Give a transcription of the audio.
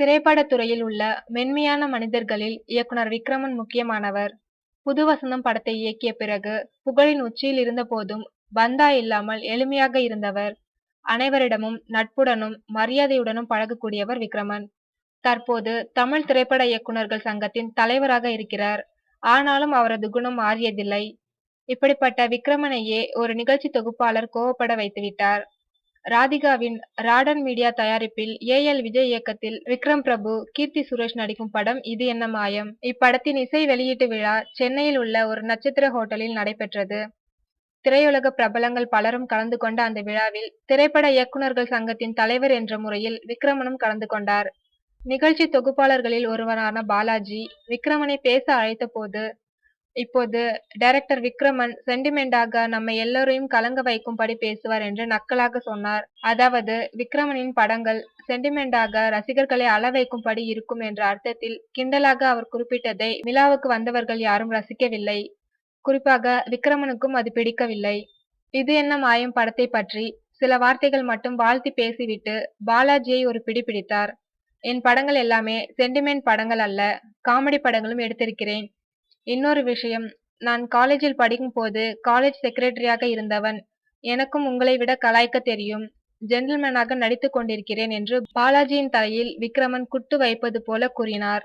திரைப்படத் துறையில் உள்ள மென்மையான மனிதர்களில் இயக்குனர் விக்ரமன் முக்கியமானவர். புது வசந்தம் படத்தை இயக்கிய பிறகு புகழின் உச்சியில் இருந்தபோதும் பந்தா இல்லாமல் எளிமையாக இருந்தவர். அனைவரிடமும் நட்புடனும் மரியாதையுடனும் பழகக்கூடியவர் விக்ரமன். தற்போது தமிழ் திரைப்பட இயக்குனர்கள் சங்கத்தின் தலைவராக இருக்கிறார். ஆனாலும் அவரது குணம் மாறியதில்லை. இப்படிப்பட்ட விக்ரமனையே ஒரு நிகழ்ச்சி தொகுப்பாளர் கோபப்பட வைத்துவிட்டார். ராதிகாவின் ராடன் மீடியா தயாரிப்பில் ஏ.எல். விஜய் இயக்கத்தில் விக்ரம் பிரபு, கீர்த்தி சுரேஷ் நடிக்கும் படம் இது என்ன மாயம். இப்படத்தின் இசை வெளியீட்டு விழா சென்னையில் உள்ள ஒரு நட்சத்திர ஹோட்டலில் நடைபெற்றது. திரையுலக பிரபலங்கள் பலரும் கலந்து கொண்ட அந்த விழாவில் திரைப்பட இயக்குனர்கள் சங்கத்தின் தலைவர் என்ற முறையில் விக்ரமனும் கலந்து கொண்டார். நிகழ்ச்சி தொகுப்பாளர்களில் ஒருவரான பாலாஜி விக்ரமனை பேச அழைத்த போது, இப்போது டைரக்டர் விக்ரமன் சென்டிமெண்டாக நம்ம எல்லோரையும் கலங்க வைக்கும்படி பேசுவார் என்று நக்கலாக சொன்னார். அதாவது விக்ரமனின் படங்கள் சென்டிமெண்டாக ரசிகர்களை அழ வைக்கும்படி இருக்கும் என்ற அர்த்தத்தில் கிண்டலாக அவர் குறிப்பிட்டதை விழாவுக்கு வந்தவர்கள் யாரும் ரசிக்கவில்லை. குறிப்பாக விக்ரமனுக்கும் அது பிடிக்கவில்லை. இது என்ன மாயம் படத்தை பற்றி சில வார்த்தைகள் மட்டும் வாழ்த்தி பேசிவிட்டு பாலாஜியை ஒரு பிடி பிடித்தார். என் படங்கள் எல்லாமே சென்டிமெண்ட் படங்கள் அல்ல, காமெடி படங்களும் எடுத்திருக்கிறேன். இன்னொரு விஷயம், நான் காலேஜில் படிக்கும் போது காலேஜ் செக்ரட்டரியாக இருந்தவன். எனக்கும் உங்களை விட கலாய்க்க தெரியும். ஜென்டில்மேனாக நடித்துக் கொண்டிருக்கிறேன் என்று பாலாஜியின் தலையில் விக்ரமன் குட்டு வைப்பது போல கூறினார்.